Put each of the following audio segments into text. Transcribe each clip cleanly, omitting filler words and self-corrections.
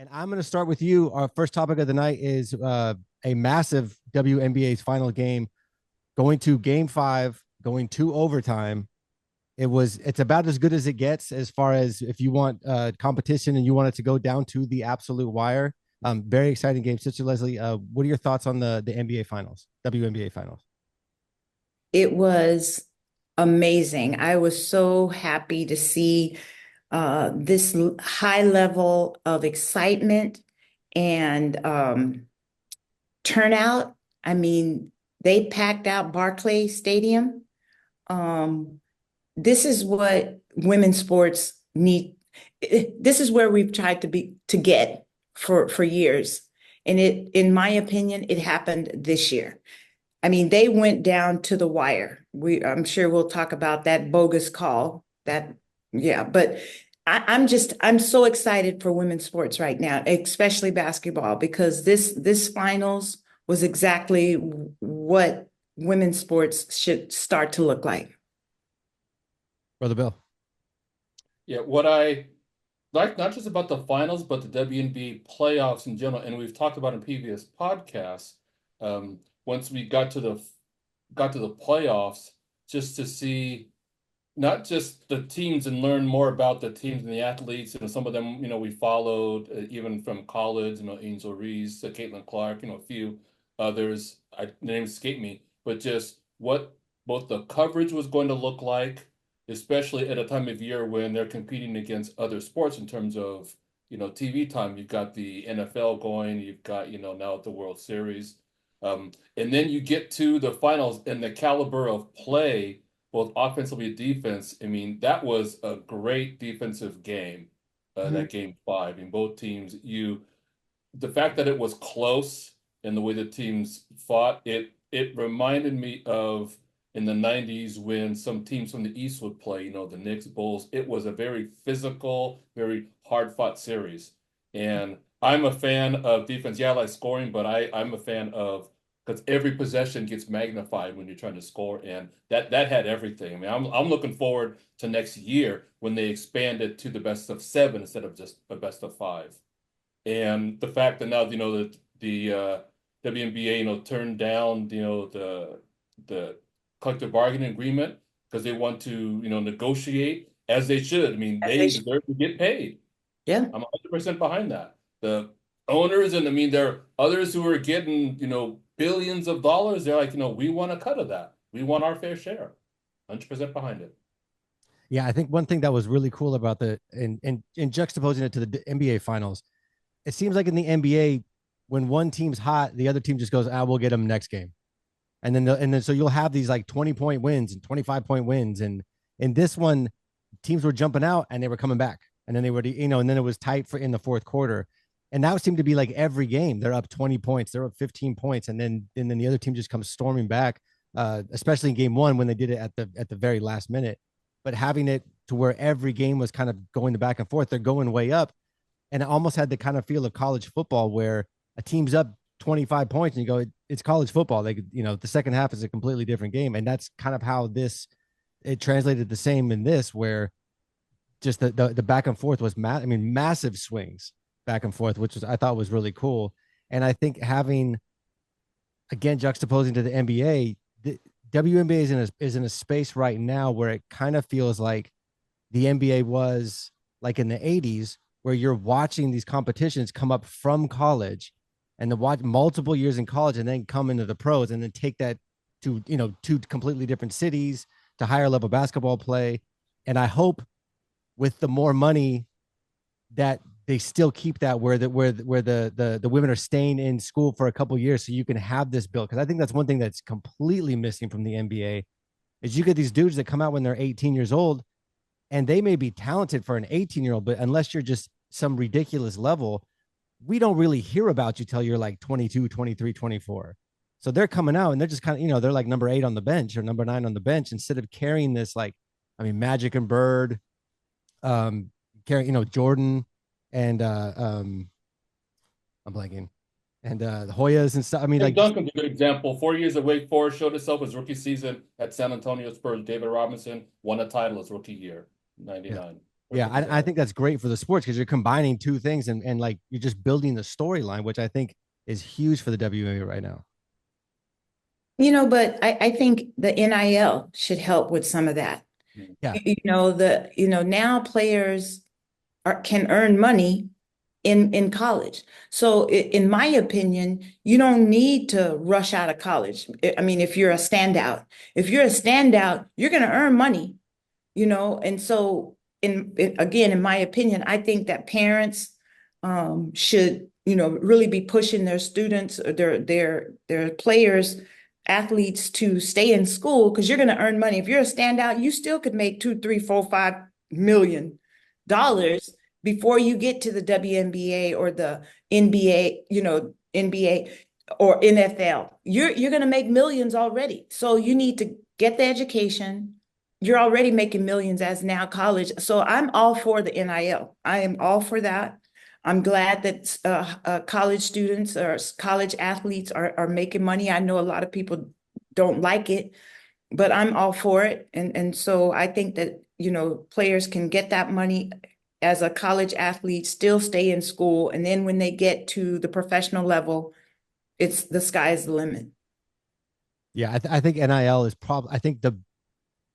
And I'm going to start with you. Our first topic of the night is a massive WNBA's final game, going to Game 5, going to overtime. It's about as good as it gets as far as if you want competition and you want it to go down to the absolute wire. Very exciting game. Sister Leslie, what are your thoughts on the NBA finals, WNBA finals? It was amazing. I was so happy to see this high level of excitement and turnout. I mean, they packed out Barclay Stadium. Um, this is what women's sports need. This is where we've tried to get for years. And in my opinion, it happened this year. I mean, they went down to the wire. I'm sure we'll talk about that bogus call. Yeah, but I'm so excited for women's sports right now, especially basketball, because this finals was exactly what women's sports should start to look like. Brother Bill. Yeah, what I like not just about the finals, but the WNBA playoffs in general, and we've talked about in previous podcasts. Once we got to the playoffs, just to see not just the teams and learn more about the teams and the athletes. Some of them, we followed even from college. Angel Reese, Caitlin Clark, a few others. The names escape me, but just what both the coverage was going to look like, especially at a time of year when they're competing against other sports in terms of, TV time. You've got the NFL going, you've got, now the World Series. And then you get to the finals and the caliber of play, both offensively and defense. I mean, that was a great defensive game, Mhm. that game 5. In both teams, the fact that it was close and the way the teams fought, it reminded me of in the 90s when some teams from the East would play, the Knicks, Bulls. It was a very physical, very hard-fought series. And I'm a fan of defense. Yeah, I like scoring, but I'm a fan of because every possession gets magnified when you're trying to score, and that had everything. I mean, I'm looking forward to next year when they expand it to the best of 7 instead of just a best of 5. And the fact that now, the WNBA, turned down, the collective bargaining agreement because they want to, negotiate as they should. I mean, As they they should. deserve to get paid. Yeah. I'm 100% behind that. The owners, and I mean, there are others who are getting, billions of dollars. They're like, we want a cut of that. We want our fair share. 100% behind it. Yeah, I think one thing that was really cool about in juxtaposing it to the NBA finals, it seems like in the NBA, when one team's hot, the other team just goes, we'll get them next game. And then so you'll have these like 20-point wins and 25-point wins. And in this one, teams were jumping out and they were coming back. And then they were, and then it was tight for in the fourth quarter. And that seemed to be like every game. They're up 20 points, they're up 15 points, and then the other team just comes storming back, especially in game 1 when they did it at the very last minute. But having it to where every game was kind of going the back and forth, they're going way up. And it almost had the kind of feel of college football where a team's up 25 points and you go, it's college football. The second half is a completely different game. And that's kind of how it translated the same in this, where just the back and forth was massive swings back and forth, which I thought was really cool. And I think having, again, juxtaposing to the NBA, the WNBA is in a space right now where it kind of feels like the NBA was like in the 80s, where you're watching these competitions come up from college and to watch multiple years in college and then come into the pros and then take that to, two completely different cities to higher level basketball play. And I hope with the more money that they still keep that where the women are staying in school for a couple of years so you can have this built. Because I think that's one thing that's completely missing from the NBA is you get these dudes that come out when they're 18 years old and they may be talented for an 18-year-old, but unless you're just some ridiculous level, we don't really hear about you till you're like 22, 23, 24. So they're coming out and they're just kind of, they're like number 8 on the bench or number 9 on the bench instead of carrying this, like, I mean, Magic and Bird, carrying, Jordan and I'm blanking, and the Hoyas and stuff. I mean, Tim like, Duncan's a good example. 4 years at Wake Forest, showed himself his rookie season at San Antonio Spurs. David Robinson won a title his rookie year, yeah. 99. Yeah, I think that's great for the sports because you're combining two things and like you're just building the storyline, which I think is huge for the WNBA right now. But I think the NIL should help with some of that. Yeah, Now players can earn money in college. So in my opinion, you don't need to rush out of college. I mean, if you're a standout, you're going to earn money, and so again, in my opinion, I think that parents should, really be pushing their students or their players, athletes to stay in school because you're going to earn money. If you're a standout, you still could make 2, 3, 4, 5 million dollars before you get to the WNBA or the NBA, NBA or NFL. You're going to make millions already. So you need to get the education. You're already making millions as now college. So I'm all for the NIL. I am all for that. I'm glad that college students or college athletes are making money. I know a lot of people don't like it, but I'm all for it. And so I think that, players can get that money as a college athlete, still stay in school. And then when they get to the professional level, it's the sky is the limit. yeah. I think NIL is probably. I think the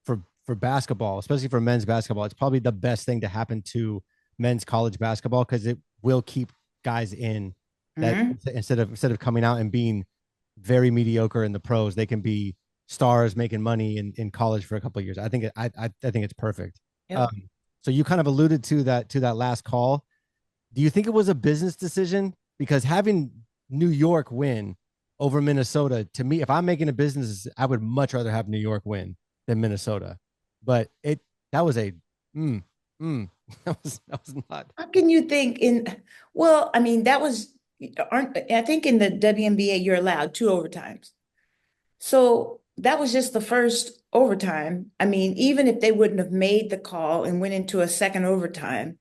for basketball, especially for men's basketball, it's probably the best thing to happen to men's college basketball because it will keep guys in that Mhm. instead of coming out and being very mediocre in the pros, they can be stars making money in college for a couple of years. I think it's perfect. Yep. Um, so you kind of alluded to that last call. Do you think it was a business decision? Because having New York win over Minnesota, to me, if I'm making a business, I would much rather have New York win than Minnesota. But that was a mm, mm, that was not. How can you think well, I mean, I think in the WNBA, you're allowed 2 overtimes. So that was just the first overtime. I mean, even if they wouldn't have made the call and went into a second overtime,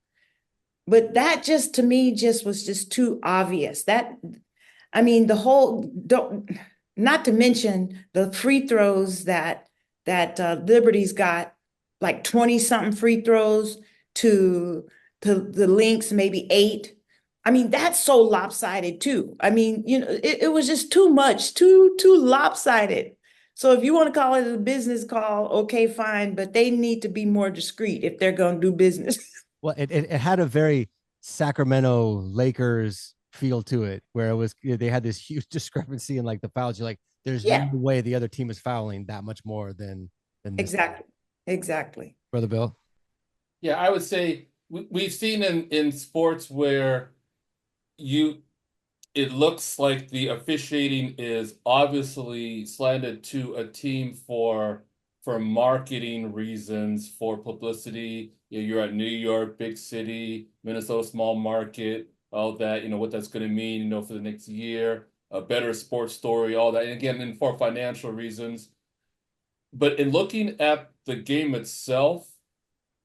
but that just to me just was just too obvious. I mean, the whole don't not to mention the free throws that Liberty's got like 20 something free throws to the Lynx maybe 8. I mean, that's so lopsided too. I mean, it was just too much, too lopsided. So if you want to call it a business call, okay, fine, but they need to be more discreet if they're going to do business. Well, it had a very Sacramento Lakers feel to it, where it was they had this huge discrepancy in like the fouls. You're like, there's no Yeah, way the other team is fouling that much more than this team. exactly. Exactly. Brother Bill. Yeah, I would say we've seen in sports where you it looks like the officiating is obviously slanted to a team for marketing reasons, for publicity. You're at New York, big city, Minnesota, small market, all that, what that's going to mean, for the next year, a better sports story, all that. And again, and for financial reasons. But in looking at the game itself,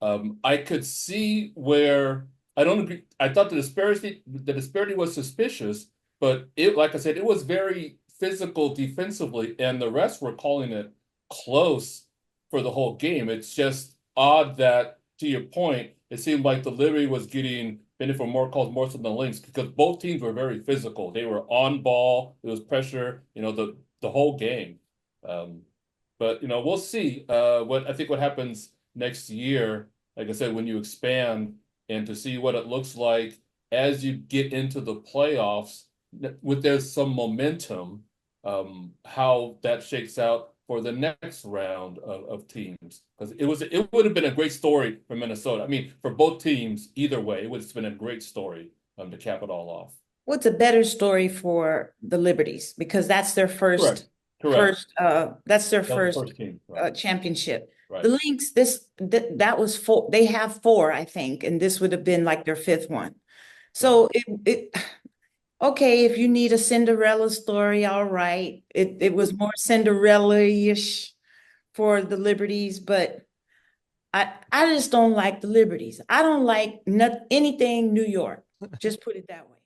I could see where I don't agree. I thought the disparity was suspicious, but like I said, it was very physical defensively, and the rest were calling it close for the whole game. It's just odd that, to your point, it seemed like the Liberty was getting benefit from more calls more than the Lynx because both teams were very physical. They were on ball. There was pressure, the whole game. Um, but we'll see. What happens next year, like I said, when you expand and to see what it looks like as you get into the playoffs, with there's some momentum, how that shakes out for the next round of teams. Because it would have been a great story for Minnesota. I mean, for both teams, either way, it would have been a great story to cap it all off. What's a better story for the Liberties? Because that's their Correct. first, Correct. that's their That was the first first team. Right. championship. Right. The Lynx, that was four. They have four, I think, and this would have been like their fifth one. So okay, if you need a Cinderella story, all right. It was more Cinderella-ish for the Liberties, but I just don't like the Liberties. I don't like anything New York. Just put it that way.